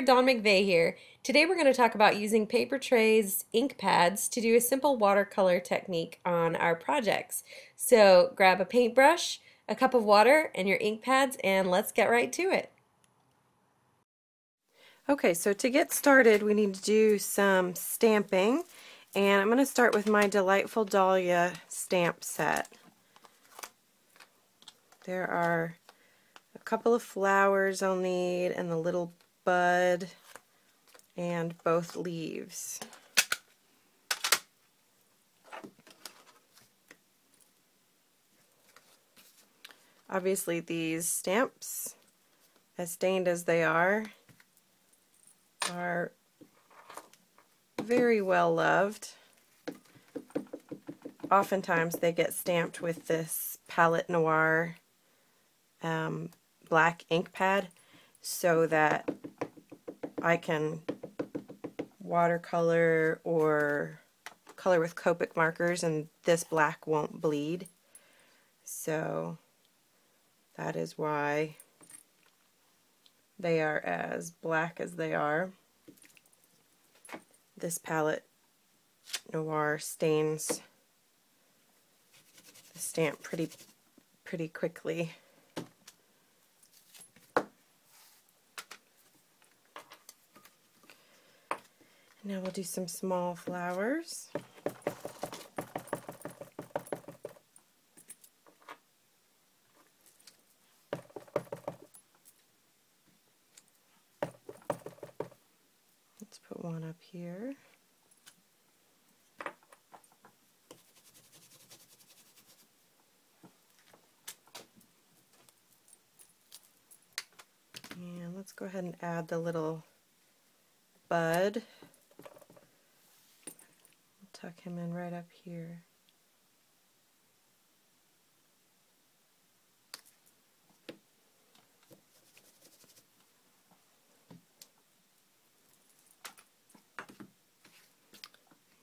Dawn McVey here. Today we're going to talk about using Papertrey's ink pads to do a simple watercolor technique on our projects. So grab a paintbrush, a cup of water, and your ink pads, and let's get right to it. Okay, so to get started we need to do some stamping, and I'm going to start with my Delightful Dahlia stamp set. There are a couple of flowers I'll need, and the little bud, and both leaves. Obviously these stamps, as stained as they are very well loved. Oftentimes they get stamped with this Palette Noir black ink pad so that I can watercolor or color with Copic markers and this black won't bleed. So that is why they are as black as they are. This Palette Noir stains the stamp pretty quickly. Now we'll do some small flowers. Let's put one up here. And let's go ahead and add the little bud. Tuck him in right up here.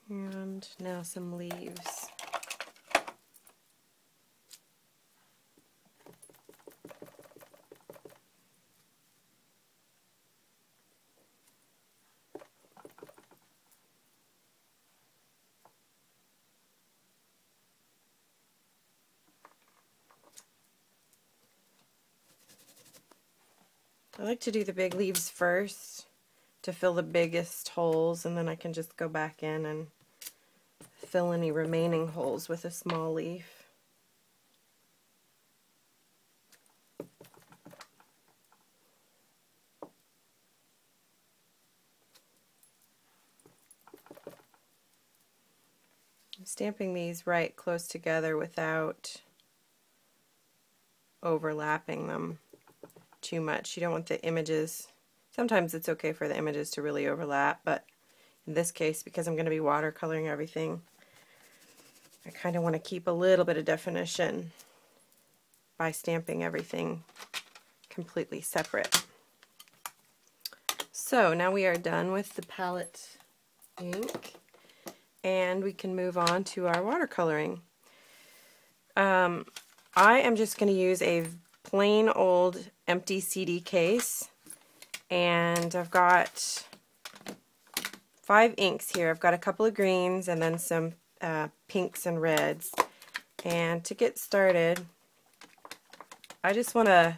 And now some leaves. I like to do the big leaves first to fill the biggest holes, and then I can just go back in and fill any remaining holes with a small leaf. I'm stamping these right close together without overlapping them too much. You don't want the images, sometimes it's okay for the images to really overlap, but in this case, because I'm going to be watercoloring everything, I kind of want to keep a little bit of definition by stamping everything completely separate. So now we are done with the palette ink, and we can move on to our watercoloring. I am just going to use a plain old empty CD case, and I've got 5 inks here. I've got a couple of greens and then some pinks and reds. And to get started, I just want to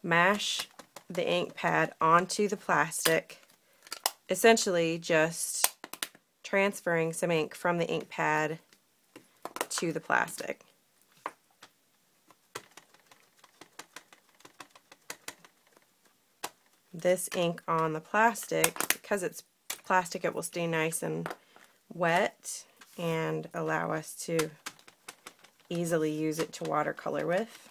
mash the ink pad onto the plastic, essentially just transferring some ink from the ink pad to the plastic. This ink on the plastic, because it's plastic, it will stay nice and wet and allow us to easily use it to watercolor with.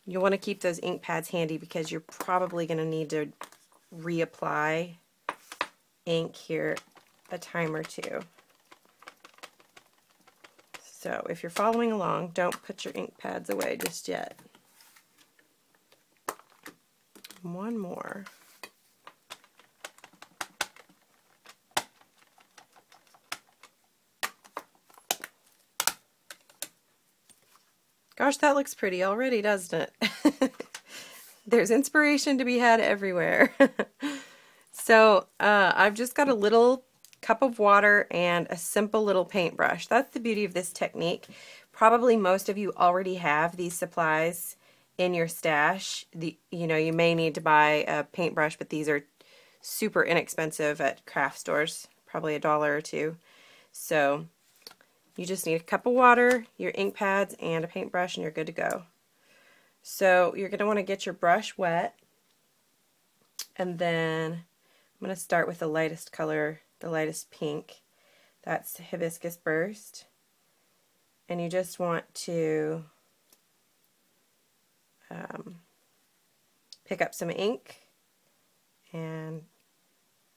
You'll want to keep those ink pads handy because you're probably going to need to reapply ink here a time or two. So if you're following along, don't put your ink pads away just yet. One more. Gosh, that looks pretty already, doesn't it? There's inspiration to be had everywhere. So I've just got a little cup of water and a simple little paintbrush. That's the beauty of this technique. Probably most of you already have these supplies in your stash. You know, you may need to buy a paintbrush, but these are super inexpensive at craft stores, probably $1 or $2. So you just need a cup of water, your ink pads, and a paintbrush, and you're good to go. So you're going to want to get your brush wet, and then I'm going to start with the lightest color, the lightest pink. That's Hibiscus Burst. And you just want to pick up some ink and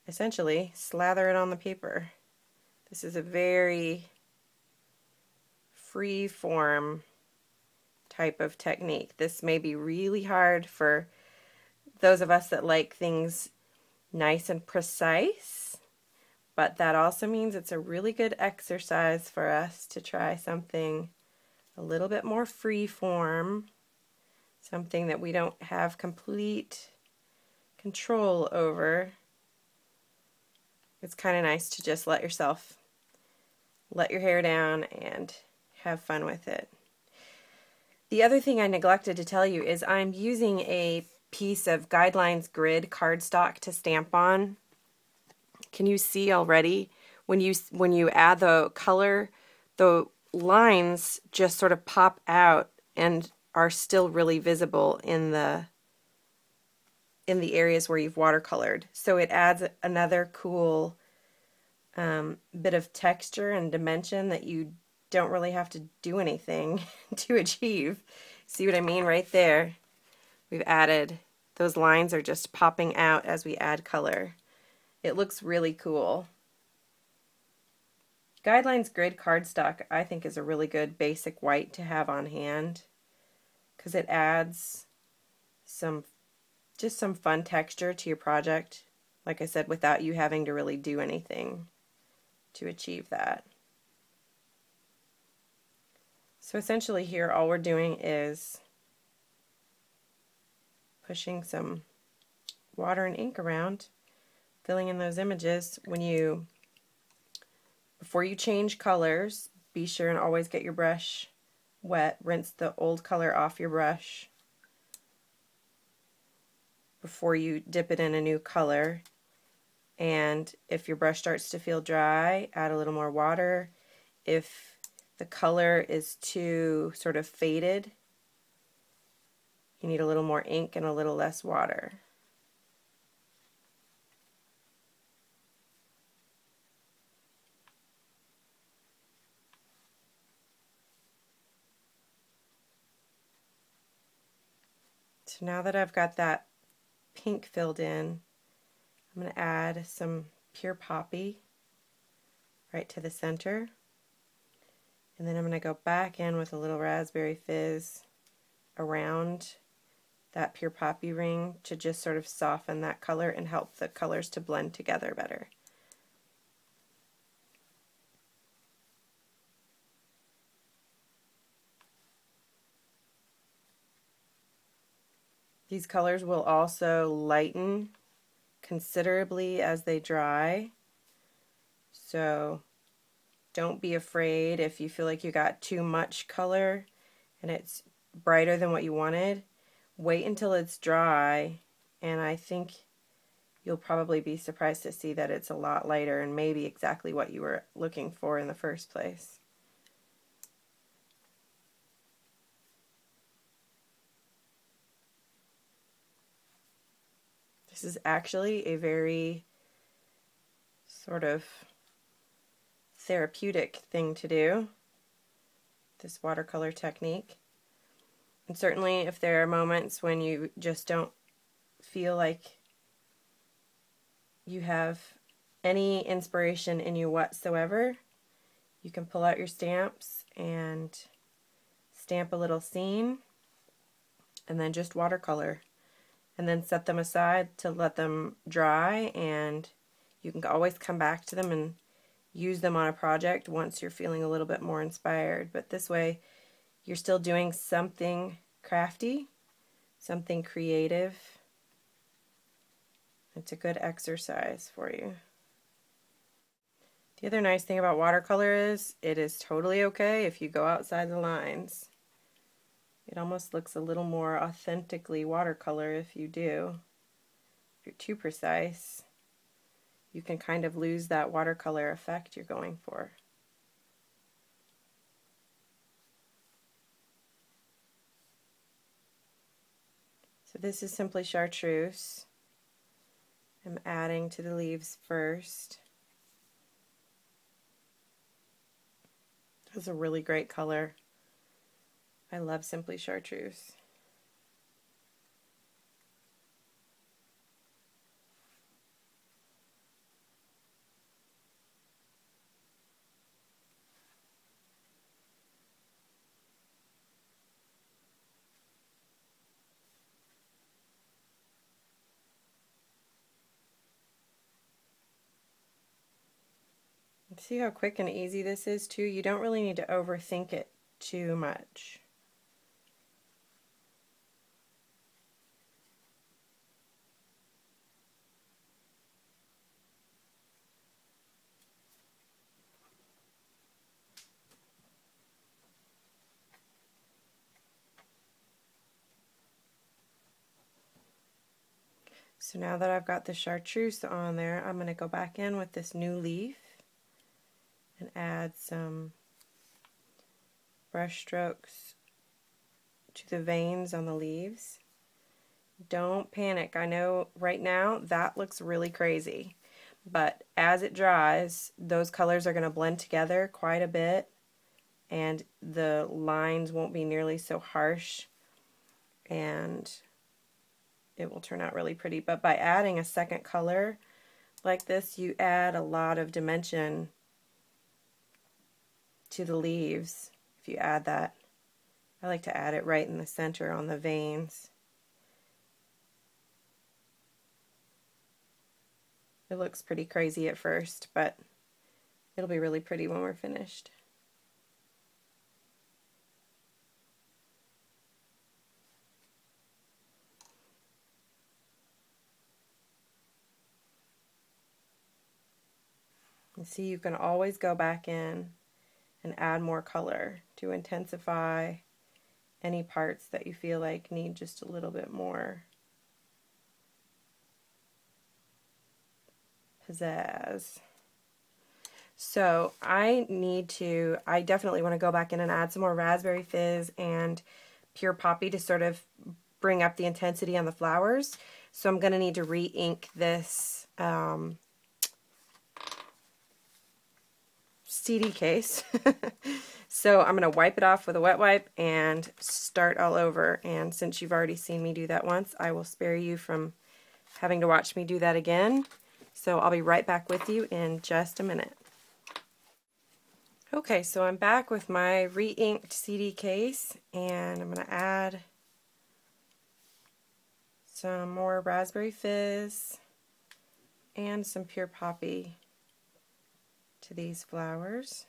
essentially slather it on the paper. This is a very free form type of technique. This may be really hard for those of us that like things nice and precise, but that also means it's a really good exercise for us to try something a little bit more free form, something that we don't have complete control over. It's kind of nice to just let your hair down and have fun with it. The other thing I neglected to tell you is I'm using a piece of Guidelines grid cardstock to stamp on. Can you see already when you add the color, the lines just sort of pop out and are still really visible in the areas where you've watercolored. So it adds another cool bit of texture and dimension that you don't really have to do anything to achieve. See what I mean right there? We've added, those lines are just popping out as we add color. It looks really cool. Guidelines grid cardstock I think is a really good basic white to have on hand because it adds just some fun texture to your project, like I said, without you having to really do anything to achieve that. So essentially here all we're doing is pushing some water and ink around, filling in those images. Before you change colors, be sure and always get your brush wet. Rinse the old color off your brush before you dip it in a new color. And if your brush starts to feel dry, add a little more water. If the color is too sort of faded, you need a little more ink and a little less water. So now that I've got that pink filled in, I'm going to add some pure poppy right to the center. And then I'm going to go back in with a little raspberry fizz around that pure poppy ring to just sort of soften that color and help the colors to blend together better. These colors will also lighten considerably as they dry, so don't be afraid if you feel like you got too much color and it's brighter than what you wanted. Wait until it's dry, and I think you'll probably be surprised to see that it's a lot lighter and maybe exactly what you were looking for in the first place. This is actually a very sort of therapeutic thing to do, this watercolor technique. And certainly if there are moments when you just don't feel like you have any inspiration in you whatsoever, you can pull out your stamps and stamp a little scene and then just watercolor. And then set them aside to let them dry, and you can always come back to them and use them on a project once you're feeling a little bit more inspired. But this way you're still doing something crafty, something creative. It's a good exercise for you. The other nice thing about watercolor is it is totally okay if you go outside the lines. It almost looks a little more authentically watercolor if you do. If you're too precise, you can kind of lose that watercolor effect you're going for. So this is simply chartreuse. I'm adding to the leaves first. It's a really great color. I love Simply Chartreuse. See how quick and easy this is too? You don't really need to overthink it too much. So now that I've got the chartreuse on there, I'm going to go back in with this new leaf and add some brush strokes to the veins on the leaves. Don't panic. I know right now that looks really crazy, but as it dries, those colors are going to blend together quite a bit and the lines won't be nearly so harsh and it will turn out really pretty. But by adding a second color like this, you add a lot of dimension to the leaves if you add that. I like to add it right in the center on the veins. It looks pretty crazy at first, but it'll be really pretty when we're finished. And see, you can always go back in and add more color to intensify any parts that you feel like need just a little bit more pizzazz. So I definitely want to go back in and add some more Raspberry Fizz and Pure Poppy to sort of bring up the intensity on the flowers. So I'm going to need to re-ink this CD case. So I'm going to wipe it off with a wet wipe and start all over. And since you've already seen me do that once, I will spare you from having to watch me do that again. So I'll be right back with you in just a minute. Okay, so I'm back with my re-inked CD case, and I'm going to add some more Raspberry Fizz and some Pure Poppy to these flowers.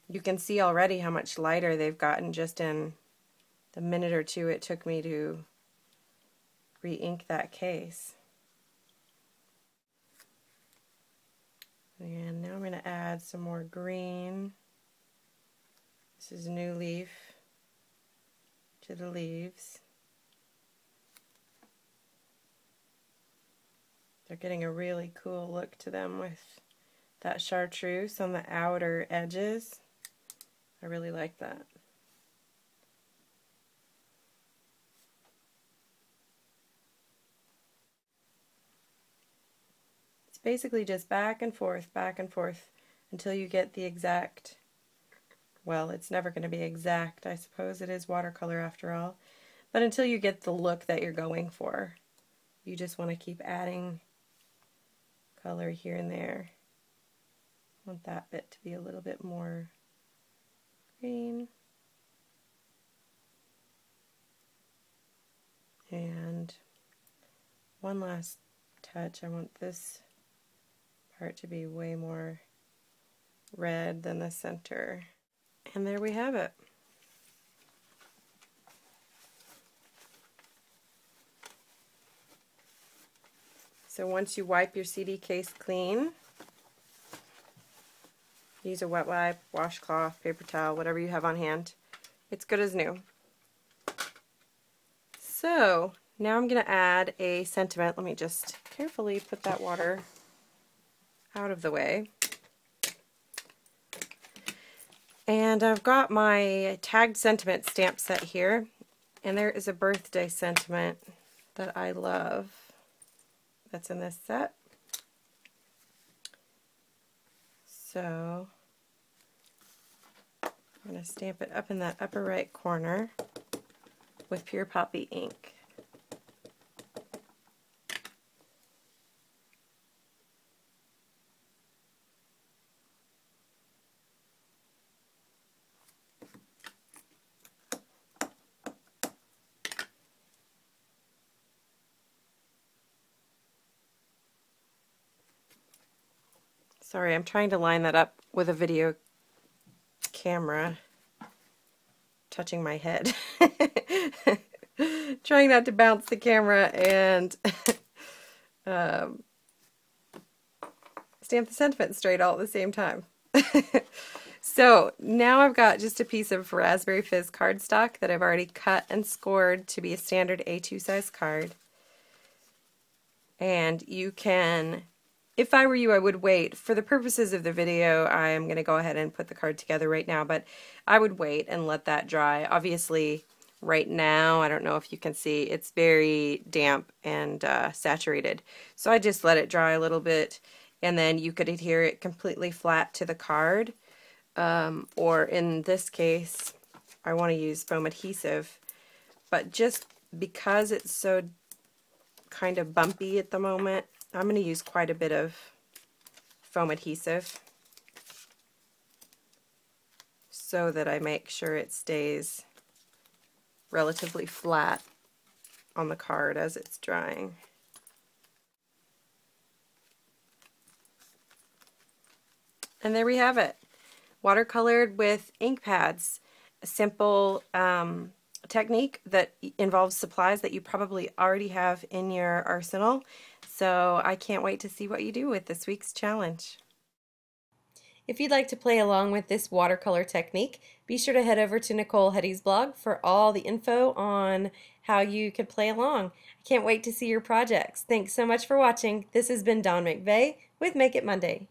You can see already how much lighter they've gotten just in the minute or two it took me to re-ink that case. And now I'm going to add some more green. This is New Leaf to the leaves. They're getting a really cool look to them with that chartreuse on the outer edges. I really like that. It's basically just back and forth until you get the exact, well, it's never going to be exact. I suppose it is watercolor after all. But until you get the look that you're going for, you just want to keep adding color here and there. I want that bit to be a little bit more green. And one last touch, I want this part to be way more red than the center. And there we have it. So once you wipe your CD case clean, use a wet wipe, washcloth, paper towel, whatever you have on hand. It's good as new. So now I'm going to add a sentiment. Let me just carefully put that water out of the way. And I've got my tagged sentiment stamp set here, and there is a birthday sentiment that I love that's in this set. So I'm going to stamp it up in that upper right corner with Pure Poppy ink. Sorry, I'm trying to line that up with a video camera touching my head. Trying not to bounce the camera and stamp the sentiment straight all at the same time. So now I've got just a piece of Raspberry Fizz cardstock that I've already cut and scored to be a standard A2 size card. And you can, if I were you, I would wait. For the purposes of the video, I am going to go ahead and put the card together right now, but I would wait and let that dry. Obviously, right now, I don't know if you can see, it's very damp and saturated. So I just let it dry a little bit, and then you could adhere it completely flat to the card. Or in this case, I want to use foam adhesive, but just because it's so kind of bumpy at the moment, I'm going to use quite a bit of foam adhesive so that I make sure it stays relatively flat on the card as it's drying. And there we have it. Watercolored with ink pads. A simple technique that involves supplies that you probably already have in your arsenal. So I can't wait to see what you do with this week's challenge. If you'd like to play along with this watercolor technique, be sure to head over to Nicole Hetty's blog for all the info on how you could play along. I can't wait to see your projects. Thanks so much for watching. This has been Dawn McVey with Make It Monday.